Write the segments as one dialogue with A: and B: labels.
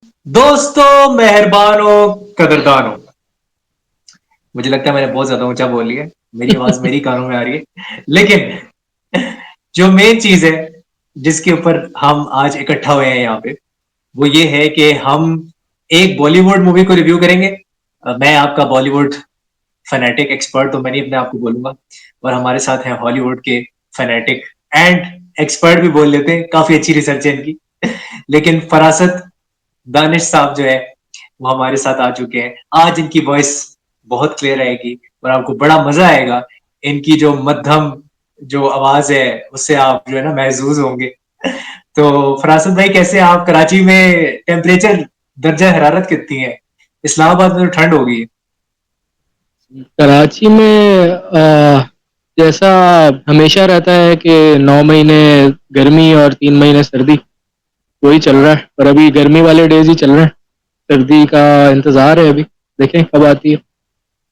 A: दोस्तों, मेहरबानों, कदरदानों। मुझे लगता है मैंने बहुत ज्यादा ऊंचा बोल लिया। मेरी आवाज मेरी कानों में आ रही है, लेकिन जो मेन चीज है जिसके ऊपर हम आज इकट्ठा हुए हैं यहाँ पे, वो ये है कि हम एक बॉलीवुड मूवी को रिव्यू करेंगे। मैं आपका बॉलीवुड फैनेटिक एक्सपर्ट तो मैं नहीं अपने आप को बोलूंगा, और हमारे साथ हैं हॉलीवुड के फैनेटिक एंड एक्सपर्ट भी बोल लेते हैं, काफी अच्छी रिसर्च है इनकी। लेकिन फरासत दानिश साहब जो है वो हमारे साथ आ चुके हैं। आज इनकी वॉइस बहुत क्लियर आएगी और आपको बड़ा मजा आएगा। इनकी जो मध्यम जो आवाज है उससे आप जो है ना महसूस होंगे। तो फरासत भाई, कैसे हैं आप? कराची में टेम्परेचर दर्जा हरारत कितनी है? इस्लामाबाद में तो ठंड होगी।
B: कराची में जैसा हमेशा रहता है कि 9 महीने गर्मी और 3 महीने सर्दी, वही चल रहा है। और अभी गर्मी वाले डेज ही चल रहे हैं। सर्दी का इंतजार है, अभी देखें कब आती है।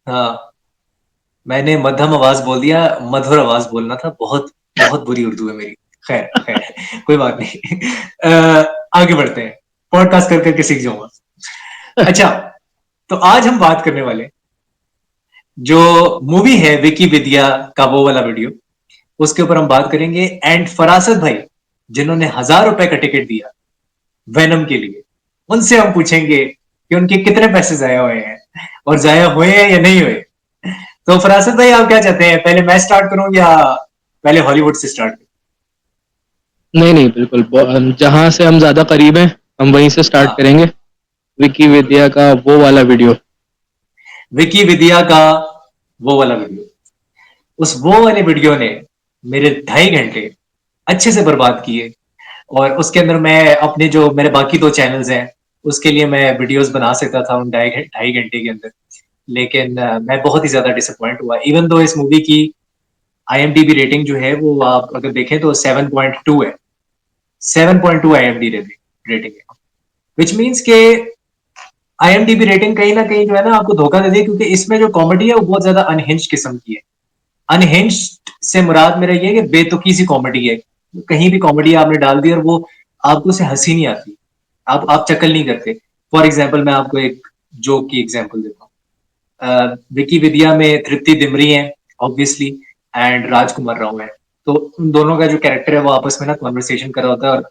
A: हाँ, मैंने मध्यम आवाज बोल दिया, मधुर आवाज बोलना था। बहुत बहुत बुरी उर्दू है मेरी। खैर खैर, कोई बात नहीं। आगे बढ़ते हैं। पॉडकास्ट कर करके सीख जाऊंगा। अच्छा, तो आज हम बात करने वाले जो मूवी है विकी विद्या का वो वाला वीडियो, उसके ऊपर हम बात करेंगे। एंड फरासत भाई, जिन्होंने 1,000 रुपए का टिकट दिया वेनम के लिए, उनसे हम पूछेंगे कि उनके कितने पैसे जाया हुए हैं, और जाया हुए हैं या नहीं हुए। तो फरासत भाई, आप क्या चाहते हैं, पहले मैं स्टार्ट करूं या पहले हॉलीवुड से स्टार्ट करूं?
B: नहीं नहीं, बिल्कुल जहां से हम ज्यादा करीब हैं हम वहीं से स्टार्ट
A: हाँ,
B: करेंगे। विकी
A: बिल्कुल।
B: विद्या का वो वाला वीडियो।
A: विकी विद्या का वो वाला वीडियो, उस वो वाले वीडियो ने मेरे 2.5 घंटे अच्छे से बर्बाद किए। और उसके अंदर मैं अपने जो मेरे बाकी दो चैनल्स हैं उसके लिए मैं वीडियोस बना सकता था उन 2.5 घंटे के अंदर। लेकिन मैं बहुत ही ज्यादा डिसअपॉइंट हुआ। इवन दो इस मूवी की IMDb रेटिंग जो है वो आप अगर देखें तो 7.2 है। 7.2 IMDb रेटिंग है, विच मीन्स के IMDb रेटिंग कहीं ना कहीं जो है ना आपको धोखा दे दी, क्योंकि इसमें जो कॉमेडी है वो बहुत ज्यादा अनहिंज किस्म की है। अनहिंज से मुराद मेरा ये है कि बेतुकी सी कॉमेडी है। कहीं भी कॉमेडी आपने डाल दी और वो आपको से हंसी नहीं आती, आप चकल नहीं करते। फॉर एग्जाम्पल, मैं आपको एक जोक की एग्जाम्पल देता हूँ। विकी विद्या में तृप्ति दिमरी है ऑब्वियसली, एंड राजकुमार राव है। तो उन दोनों का जो कैरेक्टर है वो आपस में ना कॉन्वर्सेशन कर रहा होता है, और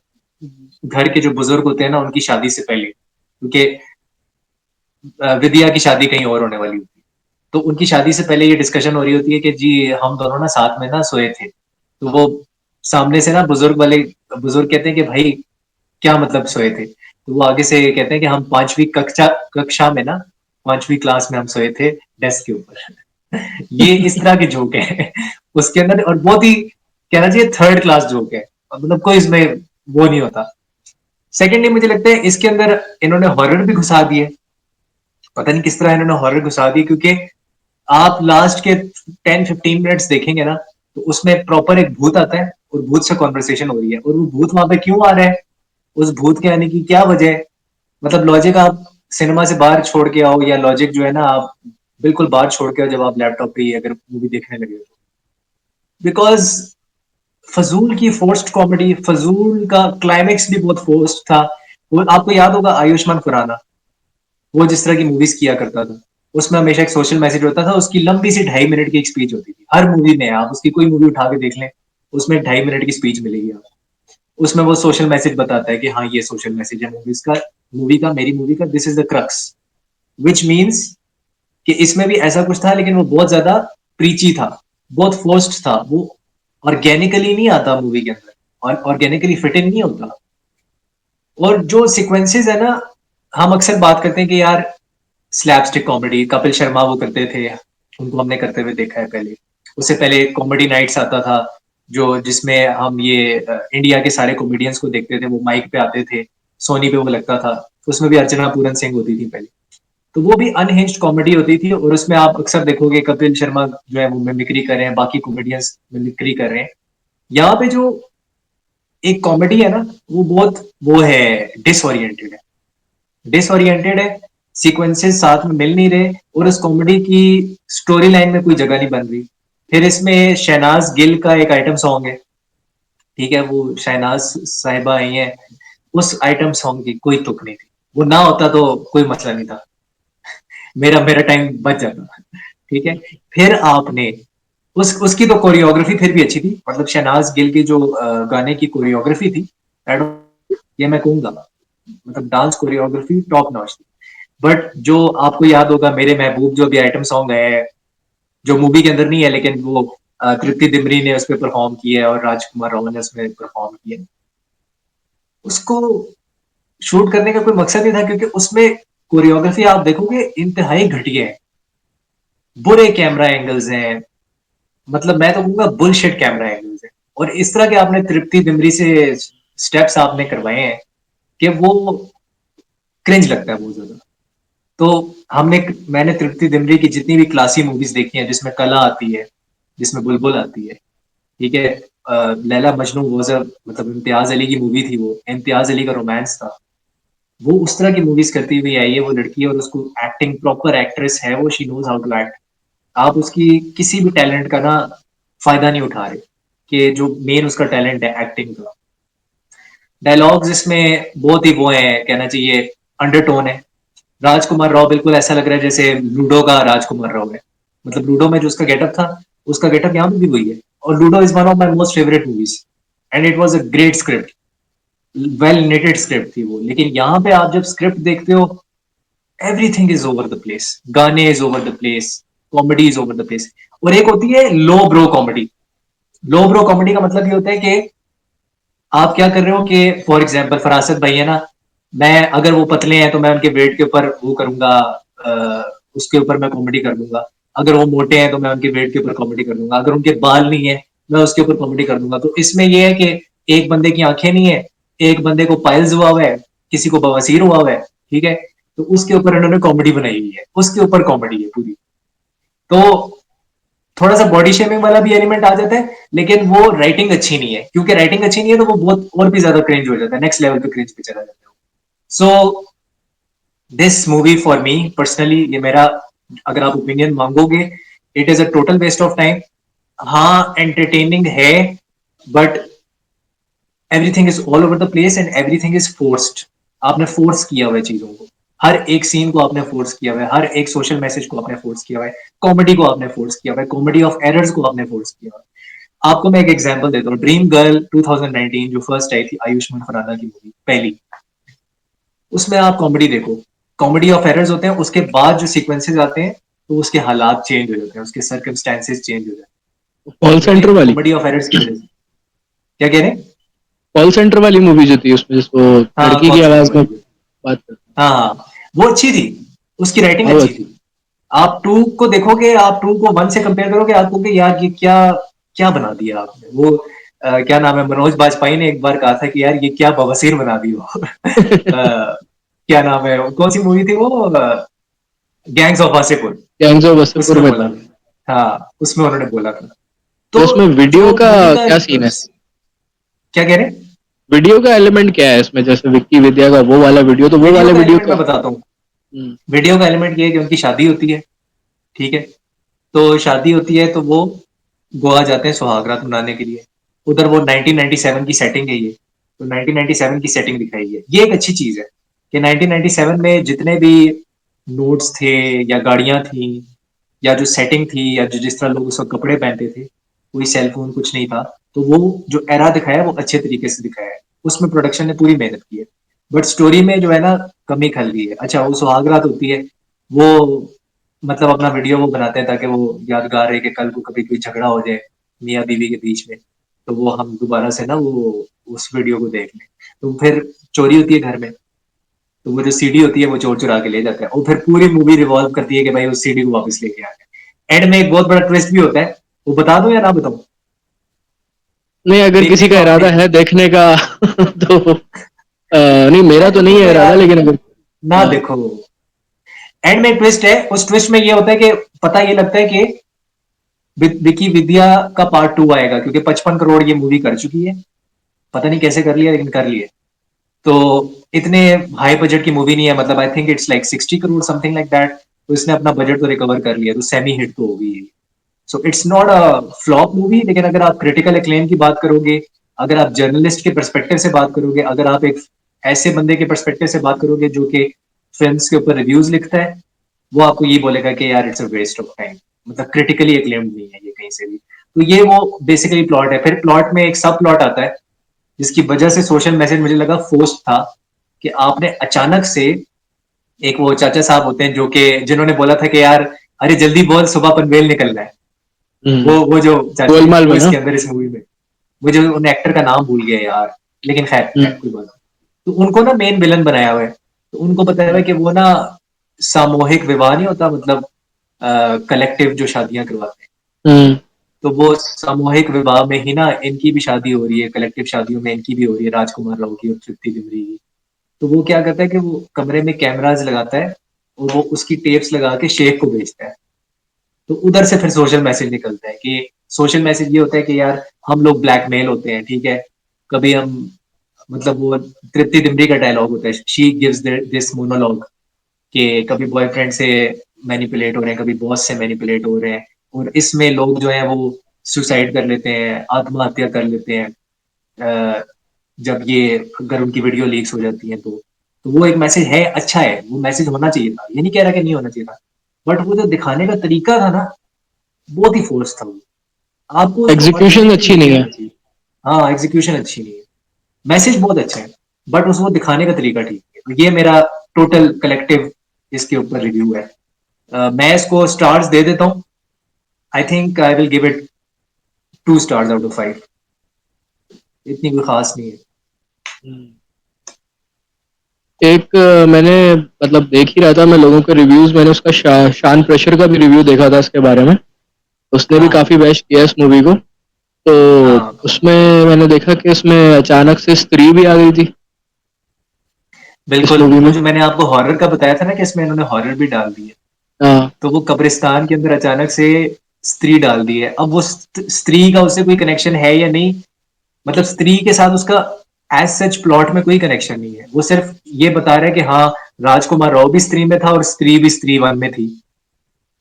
A: घर के जो बुजुर्ग होते हैं ना उनकी शादी से पहले, क्योंकि विद्या की शादी कहीं और होने वाली होती है, तो उनकी शादी से पहले ये डिस्कशन हो रही होती है कि जी हम दोनों ना साथ में ना सोए थे। तो वो सामने से ना बुजुर्ग कहते हैं कि भाई क्या मतलब सोए थे? तो वो आगे से कहते हैं कि हम 5वीं कक्षा में ना, 5वीं क्लास में हम सोए थे डेस्क के ऊपर। ये इस तरह के जोक है उसके अंदर, और बहुत ही कहना चाहिए थर्ड क्लास जोक है। मतलब कोई इसमें वो नहीं होता। सेकेंडली, मुझे लगता है इसके अंदर इन्होंने हॉरर भी घुसा दिए। पता नहीं किस तरह इन्होंने हॉरर घुसा दी, क्योंकि आप लास्ट के 10-15 मिनट्स देखेंगे ना, तो उसमें प्रॉपर एक भूत आता है और भूत से कॉन्वर्सेशन हो रही है, और वो भूत वहां पे क्यों आ रहा है, उस भूत के आने की क्या वजह है। मतलब लॉजिक आप सिनेमा से बाहर छोड़ के आओ, या लॉजिक जो है ना आप बिल्कुल बाहर छोड़ के आओ जब आप लैपटॉप पे ही अगर मूवी देखने लगे तो। बिकॉज फजूल की फोर्स्ड कॉमेडी, फजूल का क्लाइमेक्स भी बहुत फोर्स्ड था। वो आपको याद होगा आयुष्मान खुराना, वो जिस तरह की मूवीज किया करता था, उसमें हमेशा एक सोशल मैसेज होता था। उसकी लंबी सी 2.5 मिनट की एक स्पीच होती थी हर मूवी में। आप उसकी कोई मूवी उठा के देख लें, उसमें 2.5 मिनट की स्पीच मिलेगी आपको। उसमें वो सोशल मैसेज बताता है कि हाँ ये सोशल मैसेज है मूवीज का, मूवी का, मेरी मूवी का, this is the crux. Which means कि इसमें भी ऐसा कुछ था, लेकिन वो बहुत ज्यादा प्रीची था, बहुत फोर्स्ड था। वो ऑर्गेनिकली नहीं आता मूवी के अंदर, और ऑर्गेनिकली फिट इन नहीं होता। और जो सिक्वेंसेस है ना, हम अक्सर बात करते हैं कि यार स्लैपस्टिक कॉमेडी कपिल शर्मा वो करते थे, उनको हमने करते हुए देखा है पहले। उससे पहले कॉमेडी नाइट्स आता था, जो जिसमें हम ये इंडिया के सारे कॉमेडियंस को देखते थे, वो माइक पे आते थे, सोनी पे वो लगता था। उसमें भी अर्चना पूरन सिंह होती थी पहले। तो वो भी अनहिंज्ड कॉमेडी होती थी, और उसमें आप अक्सर देखोगे कपिल शर्मा जो है वो मिमिक्री कर रहे हैं, बाकी कॉमेडियंस मिमिक्री कर रहे हैं। यहाँ पे जो एक कॉमेडी है ना, वो बहुत वो है, डिसोरिएंटेड है। डिसोरिएंटेड है, सीक्वेंसेस साथ में मिल नहीं रहे, और उस कॉमेडी की स्टोरी लाइन में कोई जगह नहीं बन रही। फिर इसमें शहनाज गिल का एक आइटम सॉन्ग है, ठीक है, वो शहनाज साहिबा आई है, उस आइटम सॉन्ग की कोई तुक नहीं थी। वो ना होता तो कोई मसला नहीं था, मेरा मेरा टाइम बच जाता। ठीक है। फिर आपने उसकी तो कोरियोग्राफी फिर भी अच्छी थी, मतलब शहनाज गिल की जो गाने की कोरियोग्राफी थी, ये मैं कहूंगा, मतलब डांस कोरियोग्राफी टॉप नॉच थी। बट जो आपको याद होगा, मेरे महबूब जो भी आइटम सॉन्ग है, जो मूवी के अंदर नहीं है लेकिन वो तृप्ति दिमरी ने उस पर परफॉर्म किया है और राजकुमार राव ने उसमें परफॉर्म किया है, उसको शूट करने का कोई मकसद नहीं था, क्योंकि उसमें कोरियोग्राफी आप देखोगे इंतहाई घटिया है, बुरे कैमरा एंगल्स हैं, मतलब मैं तो कहूंगा बुलशिट कैमरा एंगल्स हैं, और इस तरह के आपने तृप्ति दिमरी से स्टेप्स आपने करवाए हैं कि वो क्रिंज लगता है बहुत ज्यादा। तो मैंने तृप्ति दिमरी की जितनी भी क्लासी मूवीज देखी हैं, जिसमें कला आती है, जिसमें बुलबुल आती है, ठीक है, लैला मजनू वो जब मतलब इम्तियाज अली की मूवी थी, वो इम्तियाज अली का रोमांस था, वो उस तरह की मूवीज करती हुई आई है वो लड़की, और उसको एक्टिंग, प्रॉपर एक्ट्रेस है वो, she knows how to act. आप उसकी किसी भी टैलेंट का ना फायदा नहीं उठा रहे, कि जो मेन उसका टैलेंट है एक्टिंग का। डायलॉग्स इसमें बहुत ही वो है, कहना चाहिए अंडरटोन है। राजकुमार राव बिल्कुल ऐसा लग रहा है जैसे लूडो का राजकुमार राव है, मतलब लूडो में जो उसका गेटअप था, उसका गेटअप यहाँ पे भी वही है। और Ludo is one of my most favourite movies, and it was a great script, well knitted script थी वो। लेकिन यहाँ पे आप जब स्क्रिप्ट देखते हो, everything is over the place, गाने is over the place, comedy is over the place. और एक होती है low brow comedy. Low brow comedy का मतलब ये होता है कि आप क्या कर रहे हो कि फॉर एग्जाम्पल फरासत भाई है ना, मैं अगर वो पतले हैं तो मैं उनके वेट के ऊपर वो करूंगा, उसके ऊपर मैं कॉमेडी कर दूंगा। अगर वो मोटे हैं तो मैं उनके वेट के ऊपर कॉमेडी कर दूंगा। अगर उनके बाल नहीं है, मैं उसके ऊपर कॉमेडी कर दूंगा। तो इसमें यह है कि एक बंदे की आंखें नहीं है, एक बंदे को पाइल्स हुआ हुआ है, किसी को बवासीर हुआ हुआ है, ठीक है, तो उसके ऊपर इन्होंने कॉमेडी बनाई हुई है, उसके ऊपर कॉमेडी है पूरी। तो थोड़ा सा बॉडी शेमिंग वाला भी एलिमेंट आ जाता है, लेकिन वो राइटिंग अच्छी नहीं है, क्योंकि राइटिंग अच्छी नहीं है तो वो बहुत और भी ज्यादा क्रिंज हो जाता है, नेक्स्ट लेवल पे क्रिंज पे चला जाता है। So this movie for me personally, ये मेरा अगर आप ओपिनियन मांगोगे, it is a total waste of time. हाँ एंटरटेनिंग है, but everything is all over the place and everything is forced. आपने फोर्स किया हुआ है चीजों को, हर एक सीन को आपने फोर्स किया हुआ है, हर एक सोशल मैसेज को आपने फोर्स किया हुआ है, कॉमेडी को आपने फोर्स किया हुआ है, कॉमेडी ऑफ एरर्स को आपने फोर्स किया हुआ है। आपको मैं एक एग्जांपल देता हूँ, ड्रीम गर्ल 2019 जो फर्स्ट आई थी आयुष्मान खुराना की मूवी पहली, उसमें आप कॉमेडी देखो, कॉमेडी ऑफ एरर्स होते हैं, उसके बाद जो सीक्वेंसेस आते हैं तो उसके हालात चेंज हो जाते हैं, उसके सर्कमस्टेंसेस चेंज हो जाते
B: कॉल
A: हैं,
B: सेंटर
A: लेकिन
B: वाली,
A: कॉमेडी ऑफ एरर्स की वजह से। क्या कह रहे हैं?
B: कॉल सेंटर वाली मूवी जो थी उसमें जिसको
A: हाँ
B: लड़की की
A: कॉल सेंटर
B: आवाज में
A: वाली,
B: बात करता
A: हाँ हाँ, वो अच्छी थी, उसकी राइटिंग
B: था वो
A: अच्छी
B: अच्छी।
A: थी। आप टू को देखोगे, आप टू को वन से कंपेयर करोगे, आप कहोगे यार ये क्या क्या बना दिया आपने। वो क्या नाम है, मनोज बाजपेयी ने एक बार कहा था कि यार ये क्या बवासीर बना दी हो। क्या नाम है, कौन सी मूवी थी वो, gangs of Wasseypur,
B: gangs of Wasseypur
A: उसमें
B: में
A: बोला
B: था।
A: था, हाँ उसमें उन्होंने बोला था।
B: तो
A: तो
B: इसमें वीडियो
A: जो
B: का
A: मूवी का,
B: क्या सीन है?
A: क्या कह रहे हैं?
B: वीडियो का एलिमेंट क्या है इसमें? जैसे विक्की विद्या का वो वाला वीडियो, तो वो
A: वीडियो
B: वाले
A: का
B: वीडियो
A: एलिमेंट
B: का।
A: मैं बताता हूँ।
B: हम्म।
A: वीडियो का एलिमेंट ये है कि उनकी शादी होती है, ठीक है, तो शादी होती है तो वो गोवा जाते हैं सुहागरात मनाने के लिए। उधर वो 1997 की सेटिंग है ये, तो 1997 की सेटिंग दिखाई है, ये एक अच्छी चीज है कि 1997 में जितने भी नोट्स थे या गाड़ियां थी या जो सेटिंग थी या जो जिस तरह लोग उस वक्त कपड़े पहनते थे, कोई सेलफोन कुछ नहीं था, तो वो जो एरा दिखाया वो अच्छे तरीके से दिखाया है, उसमें प्रोडक्शन ने पूरी मेहनत की है। बट स्टोरी में जो है ना कमी खल गई है। अच्छा वो सुहागरात होती है, वो मतलब अपना वीडियो वो बनाते हैं ताकि वो यादगार है कि कल को कभी कोई झगड़ा हो जाए मियाँ बीवी के बीच में, तो वो हम दोबारा से ना वो उस वीडियो को देख लें। तो फिर चोरी होती है घर में, तो वो जो सीडी होती है वो चोर चुरा के ले जाता है, और फिर पूरी मूवी रिवॉल्व करती है कि भाई उस सीडी को वापस लेके आ गए। एंड में एक बहुत बड़ा ट्विस्ट भी होता है, वो बता दूं या ना बताऊं?
B: नहीं, अगर किसी
A: देखने
B: का
A: को आपने,
B: इरादा है देखने का तो नहीं, मेरा तो
A: अरे
B: नहीं है
A: देखो
B: इरादा,
A: यार,
B: लेकिन अगर
A: ना
B: हाँ।
A: देखो, एंड में ट्विस्ट है, उस ट्विस्ट में ये होता है कि पता ये लगता है कि विकी विद्या का पार्ट टू आएगा, क्योंकि 55 करोड़ ये मूवी कर चुकी है, पता नहीं कैसे कर लिया लेकिन कर लिया। तो इतने हाई बजट की मूवी नहीं है, मतलब I think it's like 60 crore something like that, तो इसने अपना बजट तो रिकवर कर लिया, तो सेमी हिट तो होगी। So it's not a flop movie, लेकिन अगर आप क्रिटिकल एक्लेम की बात करोगे, अगर आप जर्नलिस्ट के परस्पेक्टिव से बात करोगे, अगर आप एक ऐसे बंदे के पर्सपेक्टिव से बात करोगे जो कि फिल्म्स के ऊपर रिव्यूज लिखता है, वो आपको ये बोलेगा कि यार it's a waste of time, मतलब क्रिटिकली एक्लेम्ड नहीं है ये कहीं से भी। तो ये वो बेसिकली प्लॉट है। फिर प्लॉट में एक सब प्लॉट आता है जिसकी वजह से सोशल मैसेज मुझे लगा फोर्स्ड था, कि आपने अचानक से, एक वो चाचा साहब होते हैं जो कि जिन्होंने बोला था कि यार अरे जल्दी बोल सुबह पनवेल निकलना है, वो जो चाचा है
B: गोलमाल
A: वो
B: में ना।
A: इसके अंदर इस मूवी में, मुझे उन एक्टर का नाम भूल गया यार, लेकिन खैर खैर
B: हम्म
A: कोई बात नहीं। तो उनको ना मेन विलन बनाया हुआ है। तो उनको बताया हुआ है कि वो ना सामूहिक विवाह नहीं होता, मतलब कलेक्टिव जो शादियां करवाते हैं,
B: हम्म
A: तो वो सामूहिक विवाह में ही ना इनकी भी शादी हो रही है, कलेक्टिव शादियों में इनकी भी हो रही है, राजकुमार राव की और तृप्ति डिमरी की। तो वो क्या करता है कि वो कमरे में कैमराज लगाता है और वो उसकी टेप्स लगा के शेख को भेजता है। तो उधर से फिर सोशल मैसेज निकलता है कि सोशल मैसेज ये होता है कि यार हम लोग ब्लैकमेल होते हैं, ठीक है, कभी हम, मतलब वो तृप्ति डिमरी का डायलॉग होता है, शी गिव्स दिस मोनोलॉग, कि कभी बॉयफ्रेंड से मैनिपुलेट हो रहे हैं, कभी बॉस से मैनिपुलेट हो रहे हैं, और इसमें लोग जो हैं वो सुसाइड कर लेते हैं, आत्महत्या कर लेते हैं, अ, जब ये अगर उनकी वीडियो लीक्स हो जाती है तो वो एक मैसेज है, अच्छा है, वो मैसेज होना चाहिए था, ये नहीं कह रहा कि नहीं होना चाहिए था, बट वो जो दिखाने का तरीका था ना, बहुत ही फोर्स था वो, आपको उसको
B: एग्जीक्यूशन
A: ऑर्गेनिकली
B: अच्छी
A: नहीं
B: नहीं है।
A: करना चाहिए। हाँ, एग्जीक्यूशन अच्छी नहीं है, मैसेज बहुत अच्छा है, बट उसको दिखाने का तरीका ठीक है। तो ये मेरा टोटल कलेक्टिव इसके ऊपर रिव्यू है। मैं इसको स्टार्स दे देता हूँ। I think I will give it 2 stars out of 5। इतनी कोई खास नहीं है।
B: एक मैंने मतलब देख ही रहा था मैं लोगों के रिव्यूज, मैंने उसका शान प्रेशर का भी रिव्यू देखा था इसके बारे में। उसने भी
A: हाँ
B: काफी बेस्ट किया इस मूवी को। तो
A: हाँ,
B: उसमें मैंने देखा कि इसमें अचानक से स्त्री भी आ गई थी इस
A: बिल्कुल।
B: मूवी
A: वो
B: में।
A: जो मैंने आपको हॉरर का बताया था ना कि इसमें इन्होंने हॉरर भी डाल दी है,
B: हाँ,
A: तो वो कब्रिस्तान के अंदर अचानक से स्त्री डाल दी है। अब वो स्त्री का उससे कोई कनेक्शन है या नहीं, मतलब स्त्री के साथ उसका एज सच प्लॉट में कोई कनेक्शन नहीं है, वो सिर्फ ये बता रहे हैं कि हाँ राजकुमार राव भी स्त्री में था और स्त्री भी स्त्री वन में थी,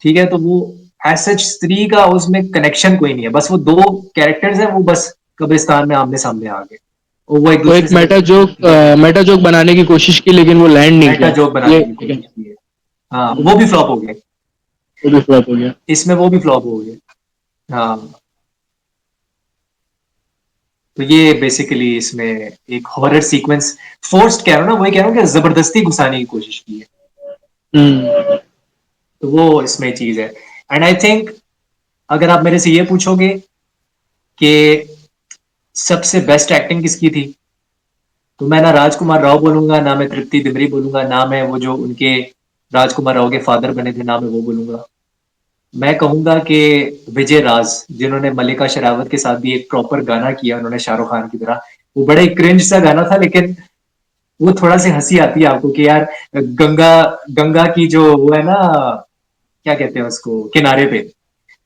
A: ठीक है। तो वो एज सच स्त्री का उसमें कनेक्शन कोई नहीं है, बस वो दो कैरेक्टर्स हैं, वो बस कब्रिस्तान में आमने सामने आ गए और वो एक
B: वो
A: दूसरे
B: एक
A: से रिलेट कर रहे हैं।
B: मेटा जोक बनाने की कोशिश की लेकिन वो लैंड नहीं
A: मेटा
B: किया।
A: जोक
B: ये
A: बनाने की
B: ठीक है।
A: कोशिश की है, हाँ वो भी फ्लॉप हो गए,
B: वो भी फ्लॉप हो गया।
A: इसमें वो भी फ्लॉप हो गए। हाँ, तो ये बेसिकली इसमें एक हॉरर सीक्वेंस फोर्स्ड कह रहा हूँ ना, वही कह रहा हूँ कि जबरदस्ती घुसाने की कोशिश की है,
B: हम्म
A: तो वो इसमें चीज है। एंड आई थिंक अगर आप मेरे से ये पूछोगे कि सबसे बेस्ट एक्टिंग किसकी थी, तो मैं ना राजकुमार राव बोलूंगा, ना मैं तृप्ति डिमरी बोलूंगा, ना मैं वो जो उनके राजकुमार राव के फादर बने थे, ना मैं वो बोलूंगा। मैं कहूंगा कि विजय राज, जिन्होंने मल्लिका शेरावत के साथ भी एक प्रॉपर गाना किया उन्होंने शाहरुख खान की तरह, वो बड़ा ही क्रिंज सा गाना था, लेकिन वो थोड़ा सी हंसी आती है आपको कि यार गंगा, गंगा की जो वो है ना, क्या कहते हैं उसको, किनारे पे,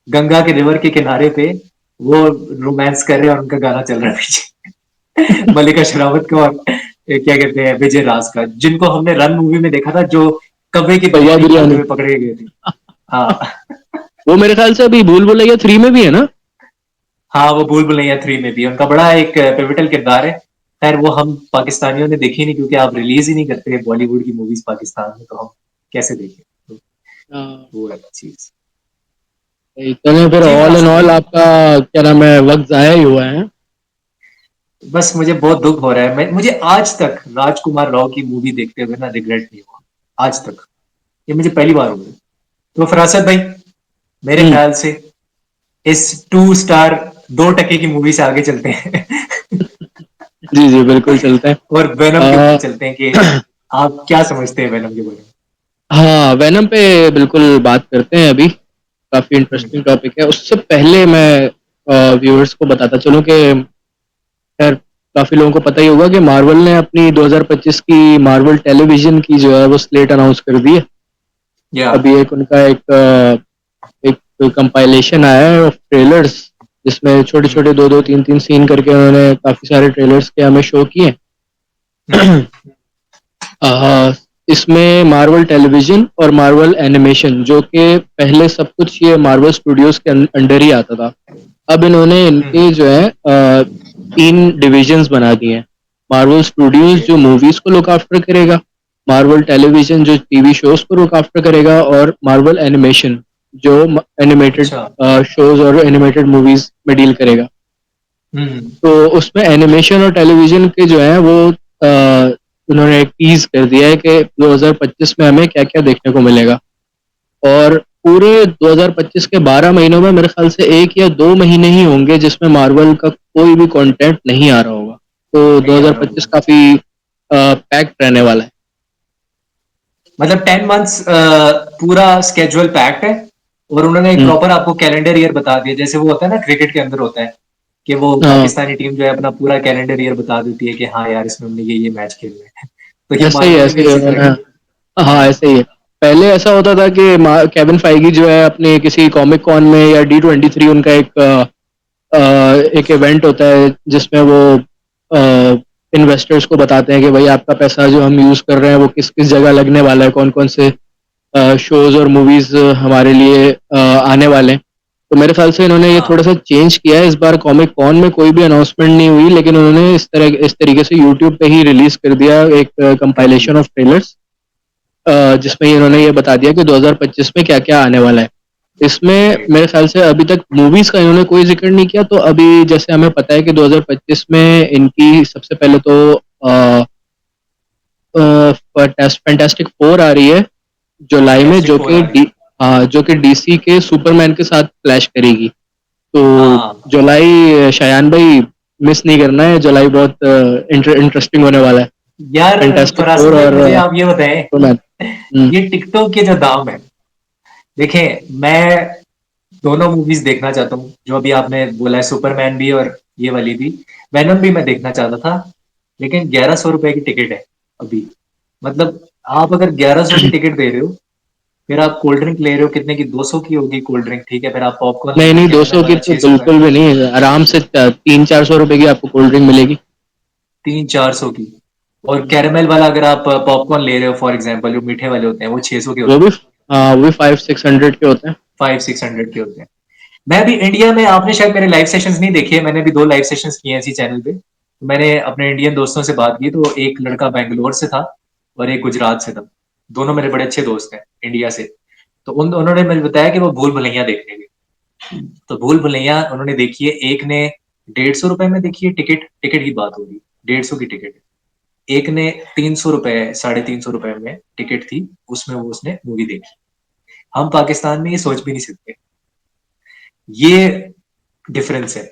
A: गंगा के रिवर के किनारे पे वो रोमांस कर रहे हैं और उनका गाना चल रहा है पीछे मल्लिका शेरावत का और क्या कहते हैं विजय राज का, जिनको हमने रन मूवी में देखा था, जो कब्बे की
B: कौवा
A: बिरयानी खाते
B: बिरयानी।
A: हुए पकड़े गए थे। हाँ
B: वो मेरे ख्याल से अभी भूल भुलैया 3 में भी है ना।
A: हाँ, वो भूल भुलैया 3 में भी उनका बड़ा एक पिवटल किरदार है। खैर वो हम पाकिस्तानियों ने देखी नहीं, क्योंकि आप रिलीज ही नहीं करते बॉलीवुड की मूवीज पाकिस्तान में, तो हम कैसे देखें, तो
B: हाँ,
A: वो है चीज।
B: चलें फिर।
A: जी
B: ऑल इन
A: नासिर
B: ऑल
A: भाई,
B: आपका क्या नाम है, वक्त जाया ही हुआ है।
A: बस मुझे बहुत दुख हो रहा है, मुझे आज तक राजकुमार राव की मूवी देखते हुए ना रिग्रेट नहीं हुआ आज तक, ये मुझे पहली बार हुआ। तो फरासत भाई, मेरे
B: हम्म
A: ख्याल से इस 2 स्टार 2 टके की मूवी से आगे चलते हैं
B: जी जी, बिल्कुल चलते हैं।
A: और वेनम के ऊपर
B: आ,
A: चलते हैं कि आप क्या समझते हैं वेनम के बारे
B: हाँ, वेनम पे बिल्कुल बात करते हैं अभी। काफी
A: में।
B: इंटरेस्टिंग टॉपिक है। उससे पहले मैं व्यूअर्स को बताता चलूं कि खैर काफी लोगों को पता ही होगा कि मार्वल ने अपनी 2025 की मार्वल टेलीविजन की जो है वो स्लेट अनाउंस कर दी है।
A: या
B: अभी एक उनका एक कंपाइलेशन आया है ऑफ ट्रेलर्स, जिसमें छोटे छोटे दो दो तीन तीन सीन करके उन्होंने काफी सारे ट्रेलर्स के हमें शो किए। आहा, इसमें मार्वल टेलीविजन और मार्वल एनिमेशन, जो कि पहले सब कुछ ये मार्वल स्टूडियोज के अंडर ही आता था, अब इन्होंने इनके जो है 3 डिविजन्स बना दिए हैं। Marvel studios
A: okay.
B: जो मूवीज को लुक आफ्टर करेगा, मार्वल टेलीविजन जो टीवी शोज को लुक आफ्टर करेगा, और मार्वल एनिमेशन जो एनिमेटेड
A: अच्छा।
B: शोज और एनिमेटेड मूवीज में डील करेगा।
A: हम्म।
B: तो उसमें एनिमेशन और टेलीविजन के जो है वो उन्होंने एक टीज कर दिया है कि 2025 में हमें क्या क्या देखने को मिलेगा। और पूरे 2025 के 12 महीनों में मेरे ख्याल से 1 या 2 महीने ही होंगे जिसमें मार्वल का कोई भी कंटेंट नहीं आ रहा होगा। तो
A: नहीं आ रहा
B: 2025
A: होगा।
B: काफी पैक्ड रहने वाला है।
A: मतलब 10 मंथ्स पूरा स्केड्यूल पैक्ड है। और उन्होंने एक
B: हम्म,
A: प्रॉपर आपको कैलेंडर ईयर बता दिया, जैसे वो होता है ना क्रिकेट के अंदर होता है कि वो
B: हाँ,
A: पाकिस्तानी टीम जो है अपना पूरा कैलेंडर ईयर बता देती है कि हाँ यार इसमें हमने ये मैच खेलने हैं। तो ये
B: ऐसे ही
A: मार्वल में
B: ऐसे
A: भी
B: ही
A: इसी तरह
B: उन्होंने।
A: का।
B: हाँ, ऐसे ही है। पहले ऐसा होता था कि केविन फाइगी जो है अपने किसी कॉमिक कॉन में या D23 उनका एक इवेंट होता है जिसमें वो इन्वेस्टर्स को बताते हैं कि भाई आपका पैसा जो हम यूज कर रहे हैं वो किस किस जगह लगने वाला है, कौन कौन से शोज और मूवीज हमारे लिए आने वाले हैं। तो मेरे ख्याल से इन्होंने ये थोड़ा
A: हाँ।
B: सा चेंज किया है। इस बार कॉमिक कॉन में कोई भी अनाउंसमेंट नहीं हुई, लेकिन उन्होंने इस तरीके से यूट्यूब पे ही रिलीज कर दिया एक
A: कर
B: कंपाइलेशन
A: दिया।
B: ऑफ ट्रेलर्स, जिसमें इन्होंने ये बता दिया कि 2025 में क्या क्या आने वाला है। इसमें
A: राइट।
B: मेरे ख्याल से अभी तक मूवीज का इन्होंने कोई जिक्र नहीं किया। तो अभी जैसे हमें पता है कि 2025 में इनकी सबसे पहले तो फैंटास्टिक फोर आ रही है जुलाई में,
A: फैंटास्टिक फोर आ रही है।
B: जो कि डीसी के सुपरमैन के साथ क्लैश करेगी। तो
A: हाँ
B: जुलाई शायान भाई मिस नहीं करना है, जुलाई बहुत इंटरेस्टिंग होने वाला है।
A: यार।
B: फैंटास्टिक
A: फरासत
B: फोर
A: भाई
B: और
A: मुझे आप ये बताएं,
B: सुपरमैन। हम्म,
A: ये टिकटॉक के जो दाम है, देखें मैं दोनों मूवीज देखना चाहता हूँ जो अभी आपने बोला है, सुपरमैन भी और ये वाली भी। वेनम भी मैं देखना चाहता था, लेकिन 1100 रुपए की टिकट है अभी। मतलब आप अगर 1100 की टिकट दे रहे हो, फिर आप कोल्ड ड्रिंक ले रहे हो कितने की, 200 की होगी कोल्ड ड्रिंक, ठीक है, फिर आप पॉपकॉर्न
B: नहीं
A: लेना
B: नहीं,
A: कैरेमल
B: 200 की
A: वाला
B: तो
A: 600 का है।
B: बिल्कुल भी नहीं है। आराम से 300-400 रुपए की आपको कोल्ड ड्रिंक मिलेगी।
A: 300-400 की। और कैरेमल वाला अगर आप पॉपकॉर्न ले रहे हो फॉर एग्जाम्पल, जो मीठे वाले होते हैं वो 600 के
B: वो
A: होते
B: भी
A: हैं।
B: हाँ, वो भी 500-600 के होते हैं।
A: 500-600 के होते हैं। मैं भी इंडिया में, आपने शायद मेरे लाइव सेशंस नहीं देखे, मैंने भी 2 लाइव सेशंस किए हैं इसी चैनल पे। तो मैंने अपने इंडियन दोस्तों से बात की, तो एक लड़का बैंगलोर से था और एक गुजरात से था। दोनों मेरे बड़े अच्छे दोस्त हैं इंडिया से। तो उन्होंने मुझे बताया कि वो भूल भुलैया देखने गए। तो भूल भुलैया उन्होंने देखी है, एक ने 150 रुपए में देखी है टिकट, टिकट की बात होगी, 150 की टिकट। एक ने 300 रुपए, 350 रुपए में टिकट थी, उसमें वो उसने मूवी देखी। हम पाकिस्तान में ये सोच भी नहीं सकते, ये डिफरेंस है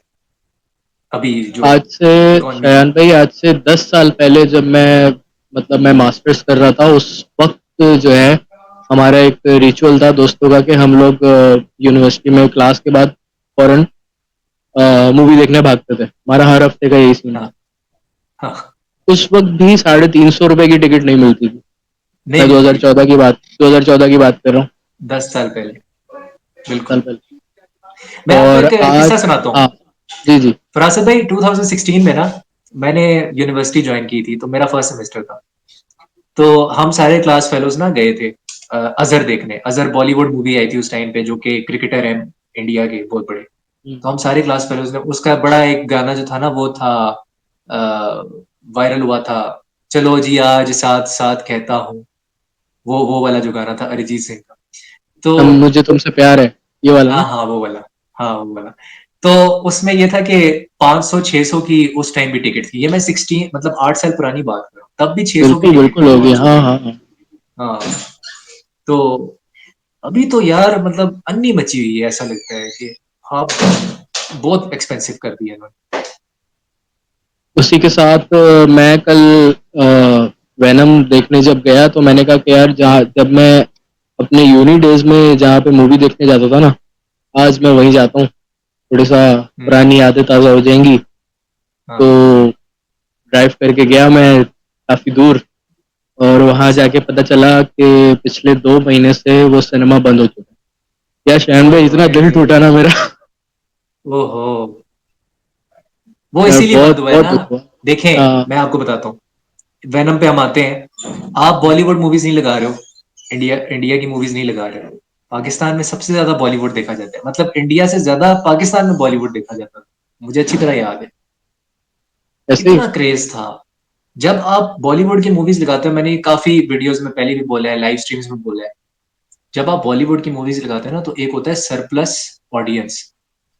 A: अभी जो
B: आज से
A: इकोनॉमी का।
B: शयान भाई, आज से 10 साल पहले जब मैं मास्टर्स कर रहा था, उस वक्त जो है हमारा एक रिचुअल था दोस्तों का कि हम लोग यूनिवर्सिटी में क्लास के बाद फौरन मूवी देखने भागते थे। हमारा हर हफ्ते का यही सीन था।
A: हाँ। हाँ।
B: उस वक्त भी 350 रुपए की टिकट नहीं मिलती थी।
A: नहीं
B: मैं
A: मिलती थी।
B: 2014 की बात कर रहा हूँ।
A: 10 साल पहले।
B: 10 साल
A: बिल्कुल।
B: पहले।
A: मैं आपको
B: और
A: एक
B: आज
A: किस्सा सुनाता हूँ।
B: हाँ, जी जी।
A: फरासत भाई 2016 में ना, मैंने यूनिवर्सिटी ज्वाइन की थी, तो मेरा फर्स्ट सेमेस्टर था। तो हम सारे क्लास फेलोज ना गए थे अजहर देखने। अजहर बॉलीवुड मूवी आई थी उस टाइम पे, जो कि क्रिकेटर है इंडिया के बहुत बड़े।
B: हम्म,
A: तो हम सारे क्लास फेलोज ने, उसका बड़ा एक गाना जो था ना वो था, वायरल हुआ था, चलो जी आज साथ साथ कहता हूँ। वो वाला जो गाना था अरिजीत सिंह का। तो
B: मुझे तुमसे प्यार है, ये वाला
A: हाँ
B: ना।
A: हाँ वो वाला। हाँ वो वाला। तो उसमें ये था कि 500-600 की उस टाइम भी टिकट थी। ये मैं 16 मतलब 8 साल पुरानी बात कर रहा हूँ, तब भी 600 की
B: बिल्कुल
A: टिकट
B: बिल्कुल
A: थी
B: होगी,
A: 500
B: हाँ
A: की।
B: हाँ हाँ।
A: हाँ। तो अभी तो यार मतलब अन्नी मची हुई है, ऐसा लगता है कि हाँ, बहुत एक्सपेंसिव कर दिया इन्होंने।
B: उसी के साथ मैं कल वेनम देखने जब गया तो मैंने कहा कि यार, जहाँ जब मैं अपने यूनी डेज में जहाँ पे मूवी देखने जाता था ना, आज मैं वहीं जाता हूँ। थोड़ी सा
A: हम्म।
B: पुरानी यादें ताज़ा हो जाएंगी। तो
A: हाँ।
B: ड्राइव करके गया मैं काफ़ी दूर, और वहां
A: अच्छा।
B: जाके पता चला कि पिछले 2 महीने से वो सिनेमा बंद हो चुका है। यार शैन भाई, इतना
A: ओए।
B: दिल टूटा ना मेरा।
A: ओहो। वो
B: यार
A: इसीलिए बंद
B: बहुत
A: हुआ है
B: बहुत
A: ना।
B: दुख हुआ।
A: देखें
B: हाँ,
A: मैं आपको बताता हूँ, वेनम पे हम आते हैं। आप बॉलीवुड मूवीज नहीं लगा रहे हो, इंडिया इंडिया की मूवीज नहीं लगा रहे हो। पाकिस्तान में सबसे ज्यादा बॉलीवुड देखा जाता है, मतलब इंडिया से ज्यादा पाकिस्तान में बॉलीवुड देखा जाता है। मुझे अच्छी तरह याद है,
B: ऐसे ही।
A: इतना क्रेज था। जब आप बॉलीवुड की मूवीज लगाते हो, मैंने काफी वीडियोस में पहले भी बोला है, लाइव स्ट्रीम्स में बोला है, जब आप बॉलीवुड की मूवीज लगाते हो ना, तो एक होता है सरप्लस ऑडियंस,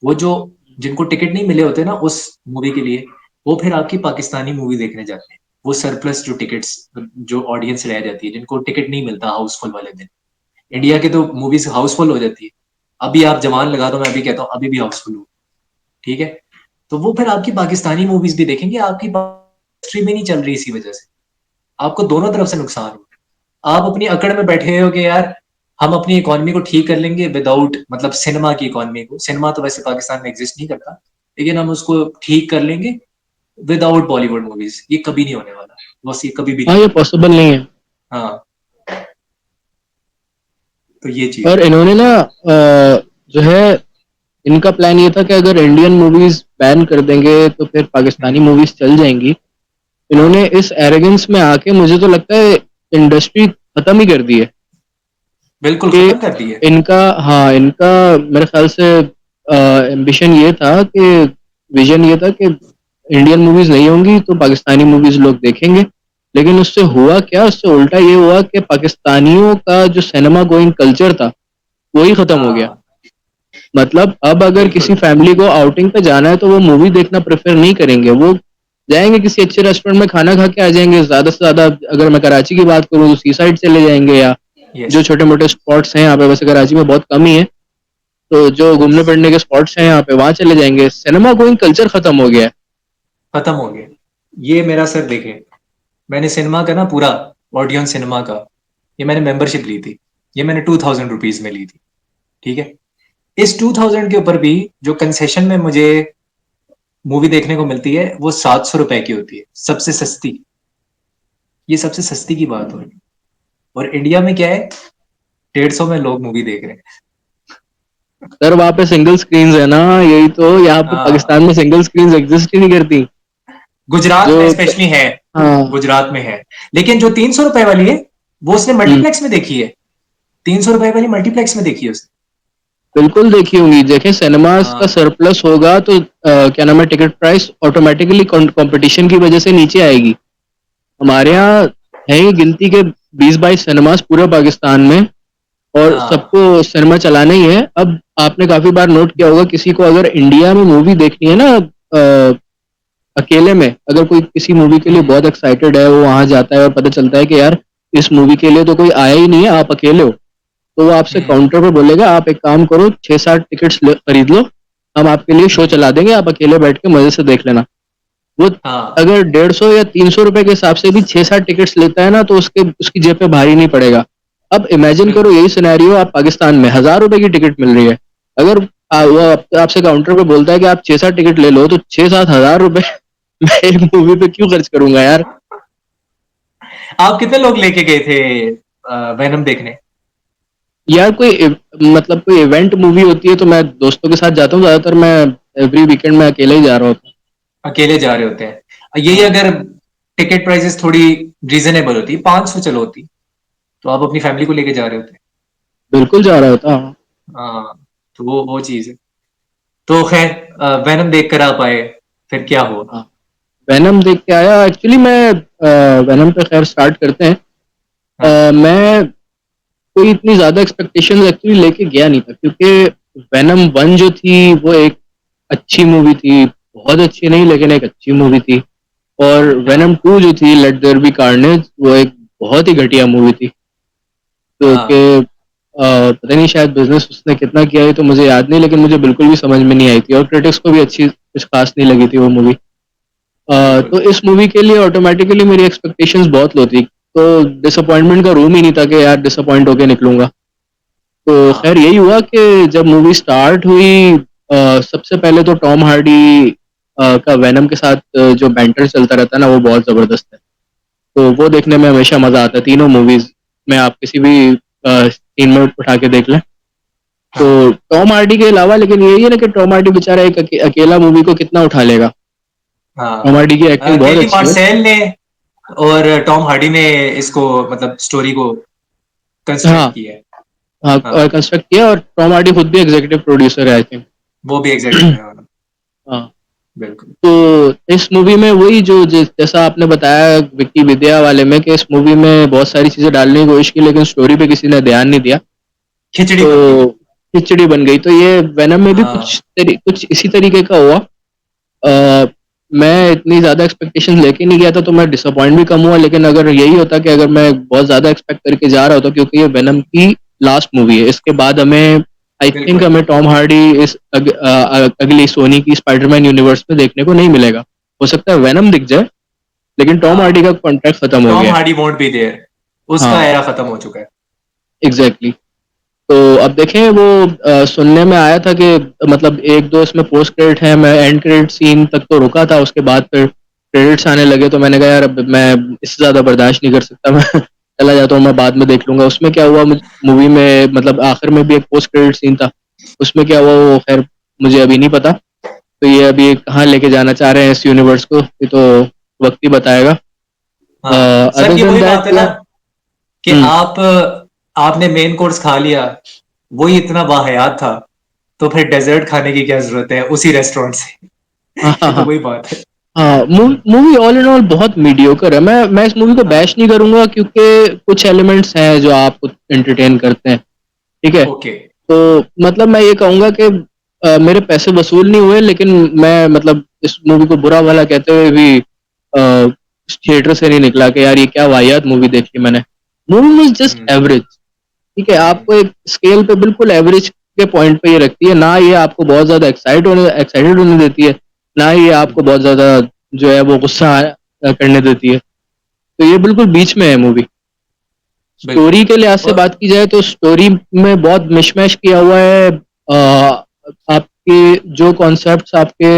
A: वो जो जिनको टिकट नहीं मिले होते ना उस मूवी के लिए, वो फिर आपकी पाकिस्तानी मूवी देखने जाते हैं। वो सरप्लस जो टिकट्स, जो ऑडियंस रह जाती है, जिनको टिकट नहीं मिलता हाउसफुल वाले दिन, इंडिया के तो मूवीज हाउसफुल हो जाती है। अभी आप जवान लगा दो, मैं अभी कहता हूँ अभी भी हाउसफुल हो, ठीक है। तो वो फिर आपकी पाकिस्तानी मूवीज भी देखेंगे, आपकी इंडस्ट्री में नहीं चल रही, इसी वजह से आपको दोनों तरफ से नुकसान हो। आप अपनी अकड़ में बैठे हो कि यार हम अपनी इकोनॉमी को ठीक कर लेंगे विदाउट, मतलब सिनेमा की इकोनॉमी को, सिनेमा तो वैसे पाकिस्तान में एग्जिस्ट नहीं करता, लेकिन हम उसको ठीक कर लेंगे विदाउट बॉलीवुड मूवीज। ये कभी नहीं होने वाला, बस ये कभी भी नहीं
B: हाँ, ये
A: होने
B: पॉसिबल नहीं है।
A: वाला। हाँ, तो ये चीज
B: और
A: है।
B: इन्होंने ना जो है, इनका प्लान ये था कि अगर इंडियन मूवीज बैन कर देंगे तो फिर पाकिस्तानी
A: हम्म,
B: मूवीज चल जाएंगी। इन्होंने
A: हाँ,
B: इस एरोगेंस में आके मुझे तो लगता है इंडस्ट्री खत्म ही कर दी है।
A: बिल्कुल
B: कि
A: खत्म कर दी है।
B: इनका, हाँ, इनका मेरे ख्याल से एम्बिशन ये था कि, विजन ये था कि इंडियन मूवीज नहीं होंगी तो पाकिस्तानी मूवीज लोग देखेंगे। लेकिन उससे हुआ क्या, उससे उल्टा ये हुआ कि पाकिस्तानियों का जो सिनेमा गोइंग कल्चर था वही खत्म हो गया।
A: हाँ,
B: मतलब अब अगर किसी
A: बिल्कुल।
B: फैमिली को आउटिंग पे जाना है तो वो मूवी देखना प्रेफर नहीं करेंगे। वो जाएंगे किसी अच्छे रेस्टोरेंट में खाना खा के आ जाएंगे, ज्यादा से ज्यादा। अगर मैं कराची की बात करूँ तो सी साइड चले जाएंगे, या
A: यस।
B: जो छोटे मोटे स्पॉट्स हैं यहाँ पे, वैसे कराची में बहुत कम ही है, तो जो घूमने फिरने के स्पॉट्स हैं यहाँ पे वहां चले जाएंगे। सिनेमा गोइंग कल्चर खत्म हो गया है।
A: खत्म हो गया। ये मेरा सर देखे, मैंने सिनेमा का ना पूरा, ऑडियन सिनेमा का, ये मैंने मेंबरशिप ली थी। ये मैंने 2000 रुपीज में ली थी, ठीक है। इस 2000 के ऊपर भी जो कंसेशन में मुझे मूवी देखने को मिलती है वो 700 रुपए की होती है, सबसे सस्ती। ये सबसे सस्ती की बात हो रही है। और इंडिया में क्या है, 150 में लोग मूवी देख रहे हैं।
B: सर वहाँ पे सिंगल स्क्रीन है ना, यही तो। यहाँ पे
A: हाँ,
B: पाकिस्तान में सिंगल स्क्रीन एग्जिस्ट ही नहीं करती।
A: गुजरात
B: जो
A: में स्पेशली है,
B: हाँ।
A: गुजरात में है। लेकिन जो 300 रुपए वाली है, वो उसने
B: हम्म,
A: मल्टीप्लेक्स में देखी है। 300 रुपए वाली मल्टीप्लेक्स में देखी है उसने।
B: बिल्कुल देखी होंगी। देखें, सिनेमाज का
A: हाँ,
B: सरप्लस होगा तो क्या नाम है, टिकट प्राइस ऑटोमेटिकली कंपटीशन की वजह से नीचे आएगी। हमारे
A: हाँ,
B: यहाँ है ही गिनती के 20-22 सिनेमाज पूरे पाकिस्तान में, और
A: हाँ,
B: सबको सिनेमा चलाना ही है। अब आपने काफी बार नोट किया होगा, किसी को अगर इंडिया में मूवी देखनी है ना, अकेले में, अगर कोई किसी मूवी के लिए
A: हम्म,
B: बहुत एक्साइटेड है, वो वहां जाता है और पता चलता है कि यार इस मूवी के लिए तो कोई आया ही नहीं है, आप अकेले हो, तो वो आपसे
A: हम्म,
B: काउंटर पर बोलेगा आप एक काम करो, 6-7 टिकट्स खरीद लो, हम आपके लिए शो
A: हम्म,
B: चला देंगे, आप अकेले बैठ के मजे से देख लेना। वो
A: हाँ,
B: अगर 150 या 300 रुपए के हिसाब से भी 6-7 टिकट्स लेता है ना, तो उसके उसकी जेब पे भारी नहीं पड़ेगा। अब इमेजिन करो,
A: बिल्कुल।
B: यही सिनेरियो आप पाकिस्तान में, 1000 रुपए की टिकट मिल रही है। अगर वो आपसे काउंटर पे बोलता है कि आप 6-7 टिकट ले लो, तो 6-7 हजार रुपए मैं एक मूवी पे क्यों खर्च करूंगा यार।
A: आप कितने लोग लेके गए थे वेनम देखने?
B: यार कोई मतलब कोई इवेंट मूवी होती है तो मैं दोस्तों के साथ जाता हूँ ज्यादातर। मैं एवरी वीकेंड में अकेले ही जा रहा होता
A: अकेले जा रहे होते हैं, यही
B: हूँ। हाँ,
A: अगर टिकट प्राइसेस थोड़ी रीजनेबल होती, 500 चलो होती, तो आप अपनी फैमिली को लेके जा रहे होते।
B: बिल्कुल जा रहा होता। हाँ।
A: हाँ, तो वो चीज है। तो खैर, वेनम देख कर आप आए, फिर क्या हुआ?
B: हाँ, वेनम देख के आया। एक्चुअली मैं वेनम पे खैर स्टार्ट करते हैं।
A: हाँ,
B: मैं कोई इतनी ज्यादा एक्सपेक्टेशंस एक्चुअली लेके गया नहीं था, क्योंकि वेनम 1 जो थी वो एक अच्छी मूवी थी, बहुत अच्छी नहीं लेकिन एक अच्छी मूवी थी। और वेनम
A: हाँ,
B: 2 जो थी, लेट देयर बी कार्नेज, वो एक बहुत ही घटिया मूवी थी। तो
A: हाँ,
B: पता नहीं शायद बिजनेस उसने कितना किया है तो मुझे याद नहीं, लेकिन मुझे बिल्कुल भी समझ में नहीं आई थी, और क्रिटिक्स को भी अच्छी कुछ खास नहीं लगी थी वो मूवी।
A: बिल्कुल।
B: तो इस मूवी के लिए ऑटोमेटिकली मेरी एक्सपेक्टेशंस बहुत लो थी, तो डिसअपॉइंटमेंट का रूम ही नहीं था कि यार डिसअपॉइंट होके निकलूंगा। तो
A: हाँ,
B: खैर यही हुआ कि जब मूवी स्टार्ट हुई, सबसे पहले तो टॉम हार्डी का वेनम के साथ जो बैंटर चलता रहता है ना, वो बहुत जबरदस्त है। तो वो देखने में हमेशा मजा आता है। तीनों मूवीज में आप किसी भी सीन में उठा के देख लें। तो
A: हाँ,
B: टॉम हार्डी के अलावा, लेकिन यही है ना कि टॉम हार्डी बेचारा एक अकेला मूवी को कितना उठा लेगा। टॉम
A: हाँ।
B: हार्डी की एक्टिंग बहुत
A: केटी
B: अच्छी है।
A: मार्सेल ने और टॉम हार्डी ने इसको, मतलब स्टोरी को कंस्ट्रक्ट
B: हाँ,
A: किया है।
B: हाँ,
A: हाँ,
B: कंस्ट्रक्ट किया, और टॉम हार्डी खुद भी एग्जीक्यूटिव प्रोड्यूसर है, आई थिंक।
A: वो भी एग्जीक्यूटिव है।
B: हाँ।
A: बिल्कुल।
B: तो इस मूवी में वही जो जैसा आपने बताया विक्की विद्या वाले में, कि इस मूवी में बहुत सारी चीजें डालने की कोशिश की लेकिन स्टोरी पे किसी ने ध्यान नहीं दिया,
A: खिचड़ी बन गई।
B: तो खिचड़ी बन गई। तो ये वेनम में भी
A: हाँ
B: कुछ इसी तरीके का हुआ। मैं इतनी ज्यादा एक्सपेक्टेशन लेके नहीं गया था तो मैं डिसअपॉइंट भी कम हुआ, लेकिन अगर यही होता कि अगर मैं बहुत ज्यादा एक्सपेक्ट करके जा रहा होता, क्योंकि ये वेनम की लास्ट मूवी है, इसके बाद हमें आई थिंक
A: बिल्कुल।
B: हमें टॉम हार्डी इस अगली सोनी की स्पाइडरमैन यूनिवर्स में देखने को नहीं मिलेगा। हो सकता है वेनम दिख जाए, लेकिन टॉम हार्डी का
A: हाँ,
B: कॉन्ट्रैक्ट खत्म हो
A: टॉम
B: गया है।
A: हार्डी वोंट बी देयर, उसका
B: हाँ,
A: एरा खत्म हो चुका है।
B: एग्जैक्टली। तो अब देखें वो सुनने में आया था कि मतलब एक दो इसमें पोस्ट क्रेडिट है, मैं एंड क्रेडिट सीन तक तो रुका था, उसके बाद फिर क्रेडिट्स आने लगे, तो मैंने कहा यार अब मैं इससे ज़्यादा बर्दाश्त नहीं कर सकता, मैं चला जाता हूँ, मैं बाद में देख लूंगा। उसमें क्या हुआ मूवी में, मतलब आखिर में भी एक पोस्ट क्रेडिट सीन था, उसमें क्या हुआ वो खैर मुझे अभी नहीं पता। तो ये अभी कहाँ लेके जाना चाह रहे हैं इस यूनिवर्स को, ये तो वक्त ही बताएगा।
A: हाँ सर,
B: अदर
A: ये
B: देन
A: वही बात
B: दैट
A: है ना कि
B: हम्म।
A: आपने मेन कोर्स खा लिया, वही इतना वाहियात था, तो फिर डेजर्ट खाने की क्या जरूरत है उसी रेस्टोरेंट से।
B: हाँ हाँ
A: ये तो
B: हाँ।
A: वही बात है।
B: हाँ, मूवी ऑल इन ऑल बहुत मीडियोकर है। मैं इस मूवी को बैश
A: हाँ।
B: नहीं करूंगा, क्योंकि कुछ एलिमेंट्स हैं जो आपको एंटरटेन करते हैं, ठीक है।
A: ओके।
B: तो मतलब मैं ये कहूंगा कि मेरे पैसे वसूल नहीं हुए, लेकिन मैं मतलब इस मूवी को बुरा भला कहते हुए भी थिएटर से नहीं निकला कि यार ये क्या वाहियात मूवी देखी मैंने। Movie was just
A: hmm.
B: Average, ठीक है।
A: हम्म।
B: आपको एक स्केल पे बिल्कुल एवरेज के पॉइंट पे ये रखती है, ना ये आपको बहुत ज्यादा एक्साइटेड होने देती है, ना ये आपको बहुत ज्यादा जो है वो गुस्सा करने देती है। तो ये बिल्कुल बीच में है मूवी।
A: बिल्कुल।
B: स्टोरी के लिहाज से
A: और
B: बात की जाए तो स्टोरी में बहुत मिशमैश किया हुआ है। आपके जो कॉन्सेप्ट्स आपके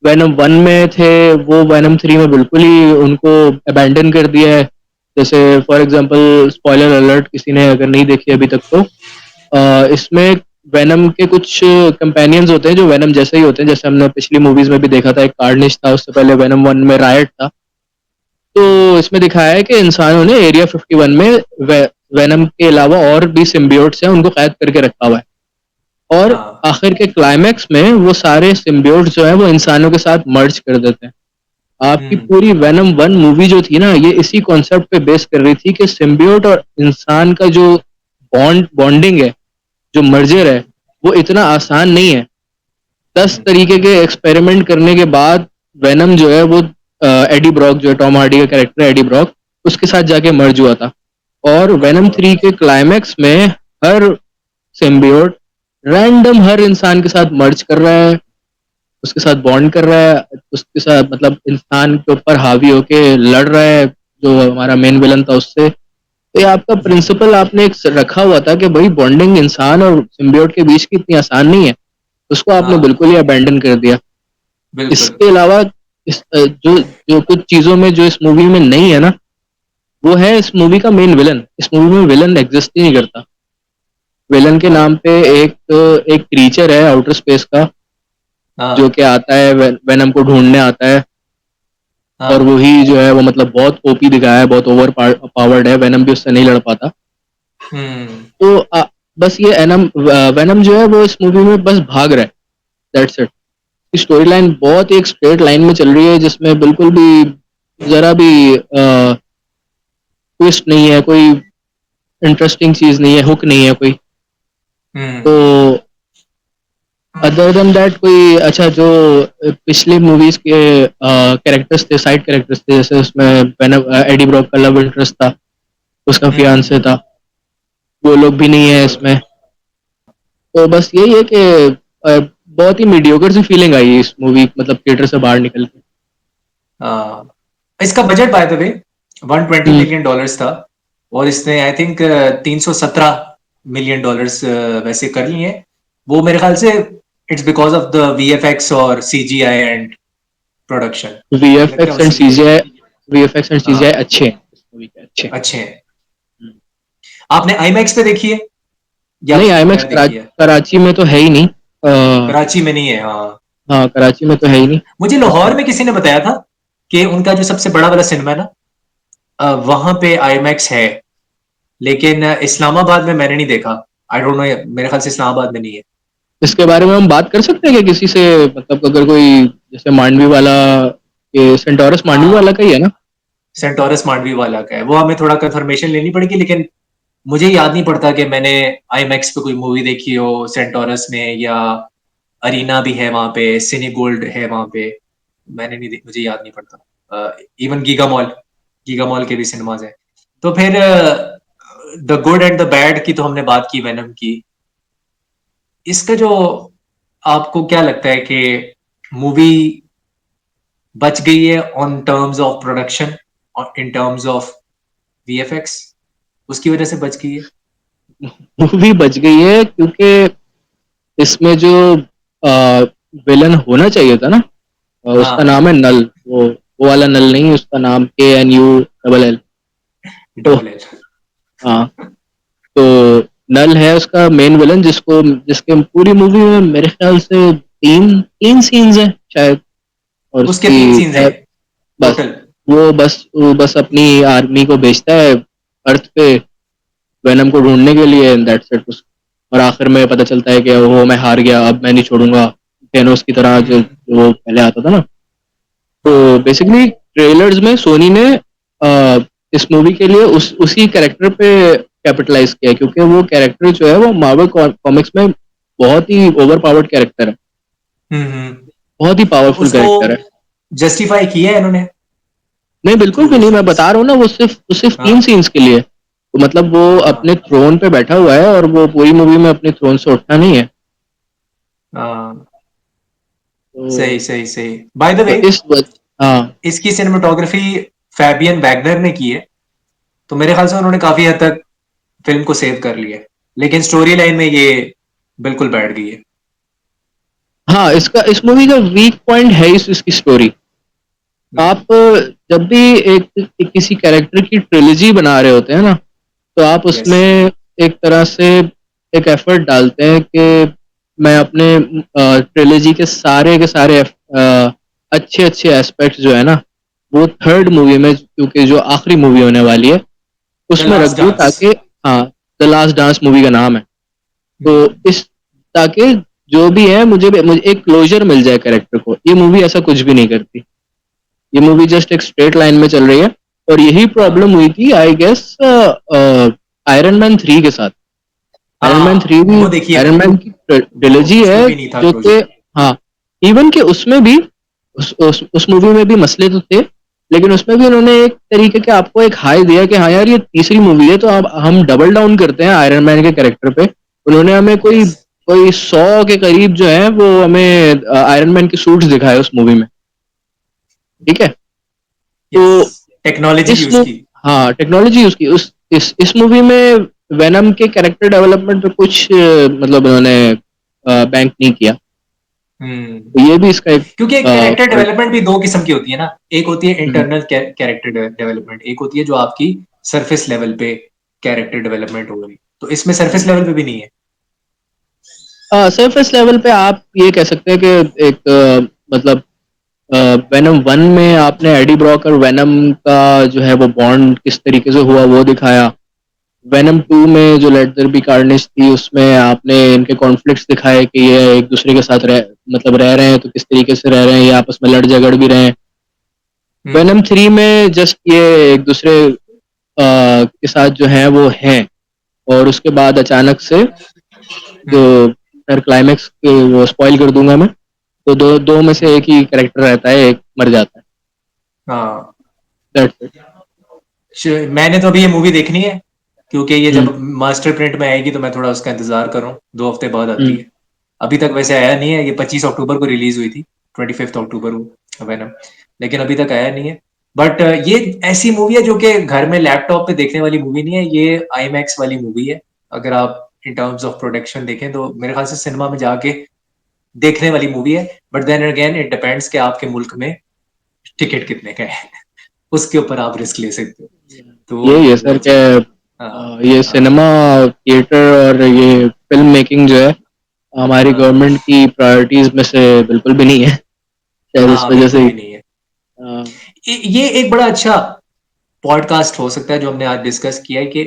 B: वैनम वन में थे, वो वैनम थ्री में बिल्कुल ही उनको अबैंडन कर दिया है। जैसे फॉर एग्जांपल, स्पॉइलर अलर्ट किसी ने अगर नहीं देखी अभी तक तो, इसमें वेनम के कुछ कंपेनियंस होते हैं जो वेनम जैसे ही होते हैं, जैसे हमने पिछली मूवीज में भी देखा था, एक कार्निश था, उससे पहले वेनम वन में रायट था। तो इसमें दिखाया है कि इंसानों ने एरिया 51 में वेनम के अलावा और भी सिम्बियोट्स हैं, उनको कैद करके रखा हुआ है। और
A: हाँ।
B: आखिर के क्लाइमैक्स में वो सारे सिम्बियोट्स जो है वो इंसानों के साथ मर्ज कर देते हैं। आपकी
A: हम्म।
B: पूरी वेनम वन मूवी जो थी ना, ये इसी कॉन्सेप्ट पे बेस कर रही थी कि सिम्बियोट और इंसान का जो बॉन्डिंग है, जो मर्जर है, वो इतना आसान नहीं है। 10
A: हम्म।
B: तरीके के एक्सपेरिमेंट करने के बाद वेनम जो है वो एडी ब्रॉक, जो है टॉम हार्डी का कैरेक्टर एडी ब्रॉक, उसके साथ जाके मर्ज हुआ था। और
A: मर्ज
B: वेनम
A: हुआ
B: थ्री
A: था।
B: के क्लाइमैक्स में हर सिम्बियोट रैंडम हर इंसान के साथ मर्ज कर रहा है, उसके साथ बॉन्ड कर रहा है, उसके साथ मतलब इंसान के ऊपर हावी होके लड़ रहा है, जो हमारा मेन विलन था उससे। तो ये आपका प्रिंसिपल आपने एक रखा हुआ था कि भाई बॉन्डिंग इंसान और सिम्बियोट के बीच की इतनी आसान नहीं है, उसको आपने
A: हाँ
B: बिल्कुल ही अबैंडन कर दिया।
A: बिल्कुल।
B: इसके अलावा जो जो कुछ चीजों में जो इस मूवी में नहीं है ना, वो है इस मूवी का मेन विलन। इस मूवी में विलन एग्जिस्ट ही नहीं करता। विलन के
A: हाँ
B: नाम पे एक एक क्रीचर है आउटर स्पेस का, जो
A: हाँ
B: कि आता है वेनम को ढूंढने आता है। और
A: हाँ।
B: वही जो है वो मतलब बहुत ओपी दिखाया है, बहुत ओवर पावर्ड है, वेनम भी उससे नहीं लड़ पाता।
A: हम्म।
B: तो बस ये एनम वेनम जो है वो इस मूवी में बस भाग रहा है, दैट्स इट। स्टोरी लाइन बहुत ही एक स्ट्रेट लाइन में चल रही है, जिसमें बिल्कुल भी जरा भी ट्विस्ट नहीं है, कोई इंटरेस्टिंग चीज नहीं है, हुक नहीं है कोई। तो
A: हम्म।
B: अदर देन दैट कोई अच्छा जो पिछली मूवीज के कैरेक्टर्स थे, साइड कैरेक्टर्स थे, जैसे उसमें एडी ब्रॉक का लव इंटरेस्ट था, उसका फियांसे
A: हम्म।
B: था, वो लोग भी नहीं है
A: बिल्कुल।
B: इसमें। तो बस यही है कि बहुत ही मीडियोकर सी फीलिंग आई इस मूवी, मतलब थिएटर से बाहर निकल के।
A: हाँ, इसका budget by the way 120
B: hmm.
A: Million dollars था, और इसने आई थिंक 317 मिलियन डॉलर्स वैसे कर लिए हैं। वो मेरे ख्याल से it's because of the VFX और सीजीआई एंड प्रोडक्शन, मुझे लगता है
B: वीएफएक्स एंड
A: उसी की वजह
B: सीजीआई,
A: से।
B: वीएफएक्स एंड सीजीआई
A: हाँ,
B: अच्छे हैं इस मूवी के, अच्छे हैं।
A: अच्छे हैं।
B: हम्म।
A: आपने आईमैक्स पे देखी है या
B: नहीं, आईमैक्स
A: घर देखी है?
B: कराची में तो है ही नहीं।
A: कराची में नहीं है, हाँ।
B: हाँ, कराची में तो है ही नहीं।
A: मुझे लाहौर में किसी ने बताया था कि उनका जो सबसे बड़ा वाला सिनेमा है ना, वहां पे आईमैक्स है, लेकिन इस्लामाबाद में मैंने नहीं देखा। आई डोंट नो, मेरे ख्याल से इस्लामाबाद में नहीं है।
B: इसके बारे में हम बात कर सकते हैं कि किसी से, मतलब अगर कोई जैसे मांडवी वाला, ये सेंटोरस मांडवी वाला
A: हाँ,
B: का ही है ना?
A: सेंटोरस मांडवी वाला का है वो, हमें थोड़ा कंफर्मेशन लेनी पड़ेगी, लेकिन मुझे याद नहीं पड़ता कि मैंने आईमैक्स पे कोई मूवी देखी हो सेंटोरस में, या अरीना भी है वहां पे, सिनी गोल्ड है वहां पे, मैंने नहीं मुझे याद नहीं पड़ता। इवन गीगा मॉल के भी सिनेमाज हैं। तो फिर the good and the bad की तो हमने बात की, वेनम की। इसका जो, आपको क्या लगता है कि मूवी बच गई है ऑन टर्म्स ऑफ प्रोडक्शन और इन टर्म्स ऑफ वीएफएक्स, उसकी वजह से बच गई है?
B: मूवी बच गई है क्योंकि इसमें जो विलन होना चाहिए था ना, उसका
A: हाँ,
B: नाम है नल। वो वाला नल नहीं, उसका नाम KNULL। तो
A: डबल एल।
B: हाँ, तो नल है उसका मेन विलन, जिसके पूरी मूवी में मेरे ख्याल से तीन तीन सीन्स हैं शायद। और
A: उसके
B: उसकी
A: 3 सीन्स हैं
B: बस
A: टोटल।
B: वो बस अपनी आर्मी को भेजता है अर्थ पे वेनम को ढूंढने के लिए, एंड दैट्स इट। और आखिर में पता चलता है कि वो मैं हार गया, अब मैं नहीं छोड़ूंगा, थेनोस की तरह, जो वो पहले आता था ना। तो
A: हाँ,
B: बेसिकली ट्रेलर्स में सोनी ने इस मूवी के लिए उसी कैरेक्टर पे कैपिटलाइज किया, क्योंकि वो कैरेक्टर जो है वो मार्वल कॉमिक्स में बहुत ही ओवर पावर्ड कैरेक्टर है, बहुत ही
A: तो
B: पावरफुल
A: उसको
B: कैरेक्टर है।
A: जस्टिफाई किया है इन्होंने
B: नहीं, बिल्कुल
A: थ्रू
B: भी
A: द
B: नहीं, मैं
A: फिल्म्स?
B: बता रहा हूँ ना, वो सिर्फ तीन
A: हाँ,
B: सीन्स के लिए। तो मतलब वो
A: हाँ,
B: अपने थ्रोन पे बैठा हुआ है और वो पूरी मूवी में अपने थ्रोन से उठना नहीं है।
A: हाँ,
B: तो,
A: सही सही सही। बाय द
B: तो
A: वे,
B: हाँ।
A: इसकी सिनेमेटोग्राफी फैबियन वैगनर ने की है, तो मेरे ख्याल से उन्होंने काफी हद तक फिल्म को सेव कर लिया है, लेकिन स्टोरी लाइन में ये बिल्कुल बैठ गई है।
B: हाँ, इस मूवी का वीक पॉइंट है इसकी स्टोरी। आप जब भी एक किसी कैरेक्टर की ट्रिलॉजी बना रहे होते हैं ना, तो आप
A: यस।
B: उसमें एक तरह से एक एफर्ट डालते हैं कि मैं अपने ट्रिलॉजी के सारे अच्छे अच्छे एस्पेक्ट्स जो है ना, वो थर्ड मूवी में, क्योंकि जो आखिरी मूवी होने वाली है,
A: द
B: उसमें रख
A: लास्ट
B: दूं,
A: डांस।
B: ताकि, हाँ, द लास्ट डांस मूवी का नाम है। तो इस ताकि जो भी है, मुझे एक क्लोजर मिल जाए कैरेक्टर को। ये मूवी ऐसा कुछ भी नहीं करती। ये मूवी जस्ट एक स्ट्रेट लाइन में चल रही है। और यही प्रॉब्लम
A: हाँ,
B: हुई थी आई गेस आयरन मैन 3 के साथ। आयरन मैन
A: हाँ,
B: थ्री भी
A: वो देखिए
B: आयरन
A: मैंने,
B: मैन की
A: वो
B: ट्रिलॉजी है,
A: उसमें भी नहीं था
B: जो कि,
A: क्लोजर।
B: हाँ, इवन के उसमें भी, उस मूवी में भी मसले तो थे, लेकिन उसमें भी उन्होंने एक तरीके के आपको एक हाई दिया कि हाँ यार, ये तीसरी मूवी है, तो अब हम डबल डाउन करते हैं आयरन मैन के कैरेक्टर पे। उन्होंने हमें कोई
A: यस,
B: कोई 100 के करीब जो है वो हमें आयरन मैन के सूट्स दिखाए उस मूवी में। ठीक है। तो
A: यस, टेक्नोलॉजी
B: इस
A: यूज
B: मूव
A: की।
B: हाँ, टेक्नोलॉजी उसकी इस मूवी में वेनम के कैरेक्टर डेवलपमेंट पे कुछ मतलब उन्होंने बैंक नहीं किया।
A: हम्म।
B: तो ये भी इसका एक
A: क्योंकि कैरेक्टर
B: फॉल्ट।
A: डेवलपमेंट भी दो किस्म की होती है ना। एक होती है इंटरनल कैरेक्टर डेवलपमेंट, एक होती है जो आपकी सरफेस लेवल पे कैरेक्टर डेवलपमेंट हो रही, तो इसमें सरफेस लेवल पे भी नहीं है।
B: सरफेस लेवल पे आप ये कह सकते हैं कि एक मतलब वेनम 1 में आपने एडी ब्रॉक और वेनम का जो है वो बॉन्ड किस तरीके से हुआ वो दिखाया। वेनम 2 में जो लेट देयर बी कार्नेज थी, उसमें आपने इनके कॉन्फ्लिक्ट्स दिखाए कि ये एक दूसरे के साथ मतलब रह रहे हैं, तो किस तरीके से रह रहे हैं, ये आपस में लड़ झगड़ भी रहे हैं। वेनम
A: हम्म।
B: 3 में जस्ट ये एक दूसरे के साथ जो है वो हैं। और उसके बाद अचानक से जो,
A: हम्म।
B: फिर क्लाइमेक्स वो स्पॉइल कर दूंगा मैं। तो दो में से एक ही कैरेक्टर रहता है, एक मर जाता है।
A: हाँ,
B: दैट्स इट।
A: मैंने तो अभी ये मूवी देखनी है, क्योंकि ये जब
B: हम्म।
A: मास्टर प्रिंट में आएगी तो मैं थोड़ा उसका इंतजार करूँ, 2 हफ्ते बाद आती
B: हम्म।
A: है। अभी तक वैसे आया नहीं है, ये 25 अक्टूबर को रिलीज हुई थी, 25 अक्टूबर को वेनम, लेकिन अभी तक आया नहीं है। बट ये ऐसी मूवी है जो कि घर में लैपटॉप पे देखने वाली मूवी नहीं है, ये आईमैक्स वाली मूवी है। अगर आप इन टर्म्स ऑफ प्रोडक्शन देखें तो मेरे ख्याल से सिनेमा में जाके देखने वाली मूवी है। But then again it depends कि आपके मुल्क में टिकट कितने का है, उसके ऊपर आप रिस्क ले सकते हो। तो
B: यही है
A: वो
B: सर क्या,
A: चीज है। हाँ,
B: ये
A: हाँ,
B: सिनेमा, थिएटर और ये फिल्म मेकिंग जो है, हमारी
A: हाँ,
B: गवर्नमेंट की प्रायोरिटीज में से बिल्कुल भी नहीं है। शायद इस
A: हाँ,
B: वजह से
A: बिल्कुल
B: ही,
A: भी नहीं है।
B: अ,
A: ये एक बड़ा अच्छा पॉडकास्ट हो सकता है जो हमने आज डिस्कस किया है कि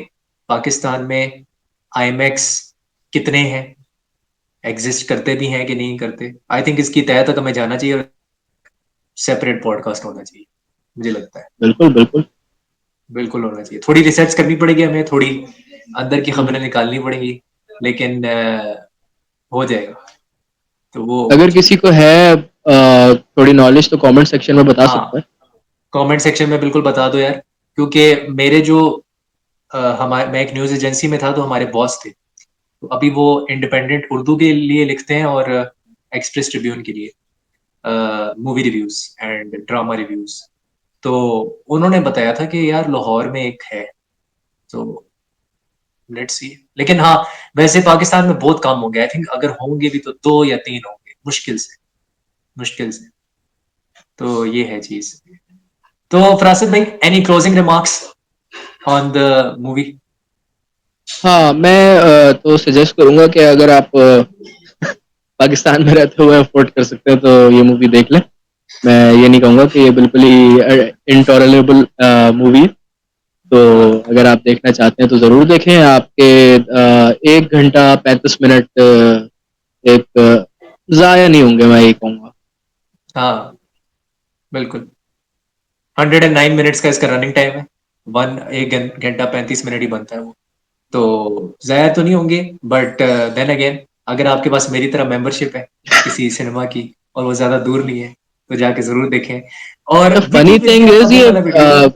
A: पाकिस्तान में आईमैक्स कितने हैं, एग्जिस्ट करते भी हैं कि नहीं करते। आई थिंक इसकी तह तक हमें जाना चाहिए और सेपरेट पॉडकास्ट होना चाहिए, मुझे लगता है।
B: बिल्कुल बिल्कुल।
A: बिल्कुल होना चाहिए। थोड़ी रिसर्च करनी पड़ेगी हमें, थोड़ी अंदर की
B: हम्म।
A: खबरें निकालनी पड़ेंगी, लेकिन हो जाएगा। तो वो
B: अगर किसी को है थोड़ी नॉलेज तो कमेंट सेक्शन में बता सकता
A: हाँ,
B: है।
A: कमेंट सेक्शन में बिल्कुल बता दो यार, क्योंकि मेरे जो हमारे मैं एक न्यूज़ एजेंसी में था तो हमारे बॉस थे, तो अभी वो इंडिपेंडेंट उर्दू के लिए लिखते हैं और एक्सप्रेस ट्रिब्यून के लिए movie reviews and drama reviews. तो उन्होंने बताया था कि यार लाहौर में एक है, तो लेट्स सी। लेकिन हाँ, वैसे पाकिस्तान में बहुत कम होंगे, आई थिंक अगर होंगे भी तो 2 या 3 होंगे, मुश्किल से, मुश्किल से। तो ये है चीज। तो फरासत भाई, any closing remarks on the movie?
B: हाँ, मैं तो सजेस्ट करूंगा कि अगर आप पाकिस्तान में रहते हुए अफोर्ड कर सकते हैं तो ये मूवी देख लें। मैं ये नहीं कहूँगा कि ये बिल्कुल ही इंटॉलरेबल मूवी है। तो
A: हाँ,
B: अगर आप देखना चाहते हैं तो ज़रूर देखें। आपके 1 घंटा 35 मिनट एक ज़ाया नहीं होंगे, मैं ये कहूँगा।
A: हाँ, बिल्कुल। 109 मिनट्स का इसका रनिंग टाइम है। 1 घंटा 35 मिनट ही बनता है वो, तो ज़ाया तो नहीं होंगे। बट देन अगेन, अगर आपके पास मेरी तरह मेंबरशिप है किसी सिनेमा की और वो ज़्यादा दूर नहीं है, तो जाके ज़रूर देखें। और
B: द
A: विकी
B: फनी थिंग
A: विद्या का
B: इज
A: वो
B: ये
A: वाला वीडियो।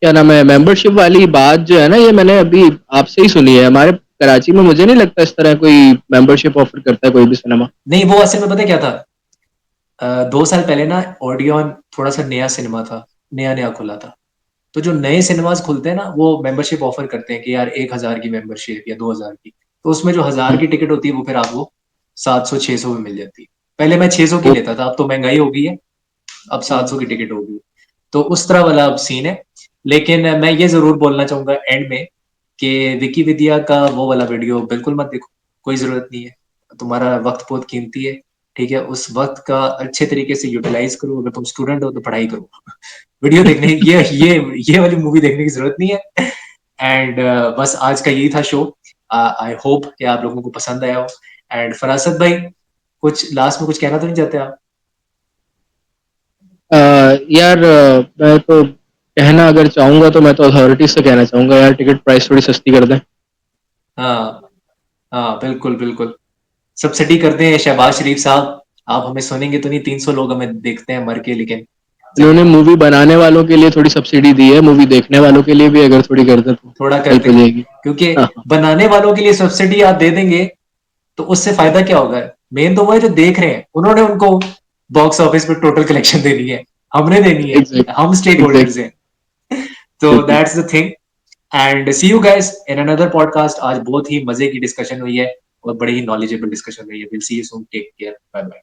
B: क्या नाम है, मेंबरशिप वाली बात जो है ना, ये मैंने अभी आपसे ही सुनी है। हमारे कराची में मुझे नहीं लगता इस तरह कोई मेंबरशिप ऑफर करता है कोई भी सिनेमा।
A: नहीं, वो असल में पता है क्या था, 2 साल पहले ना ओडियन थोड़ा सा नया सिनेमा था, नया नया खुला था। तो जो नए सिनेमाज खुलते हैं ना, वो मेंबरशिप ऑफर करते हैं कि यार 1,000 की मेंबरशिप या 2,000 की। तो उसमें जो 1,000 की टिकट होती है वो फिर आपको 700 600 में मिल जाती है। पहले मैं 600 की
B: वो
A: लेता था, अब तो महंगाई हो गई है, अब 700 की टिकट हो गई। तो उस तरह वाला अब सीन है। लेकिन मैं ये जरूर बोलना चाहूंगा एंड में कि विकी विद्या का वो वाला वीडियो बिल्कुल मत देखो, कोई जरूरत नहीं है। तुम्हारा वक्त बहुत कीमती है, ठीक है? उस वक्त का अच्छे तरीके से यूटिलाइज करो। अगर तुम स्टूडेंट हो तो पढ़ाई करो, वीडियो देखने ये वाली मूवी देखने की जरूरत नहीं है। एंड बस आज का यही था शो। आई होप कि आप लोगों को पसंद आया हो। एंड फरासत भाई, कुछ लास्ट में कुछ कहना तो नहीं चाहते आप?
B: यार मैं तो कहना अगर चाहूंगा तो मैं तो अथॉरिटीज से कहना चाहूंगा यार, टिकट प्राइस थोड़ी सस्ती कर दें।
A: हाँ, हाँ, बिल्कुल बिल्कुल। सब्सिडी कर दें शहबाज शरीफ साहब। आप हमें सुनेंगे तो नहीं, 300 लोग हमें देखते हैं मर के, लेकिन चले,
B: इन्होंने मूवी बनाने वालों के लिए थोड़ी सब्सिडी दी है, मूवी देखने वालों के लिए भी अगर थोड़ी कर दें तो
A: थोड़ा कर
B: हेल्प हो
A: दें।
B: जाएगी।
A: क्योंकि
B: हाँ हाँ,
A: बनाने वालों के लिए सब्सिडी आप दे देंगे तो उससे फायदा क्या होगा? मेन तो वो है जो देख रहे हैं, उन्होंने उनको बॉक्स ऑफिस पे टोटल कलेक्शन देनी है, हमने देनी है,
B: एग्जैक्ट
A: हम स्टेक
B: एग्जैक्ट
A: होल्डर्स हैं। तो
B: बिल्कुल।
A: That's the thing. And see you guys in another podcast. आज बहुत ही मजे की डिस्कशन हुई है और बड़ी ही नॉलेजेबल डिस्कशन हुई है। Will see you soon, take care, bye bye.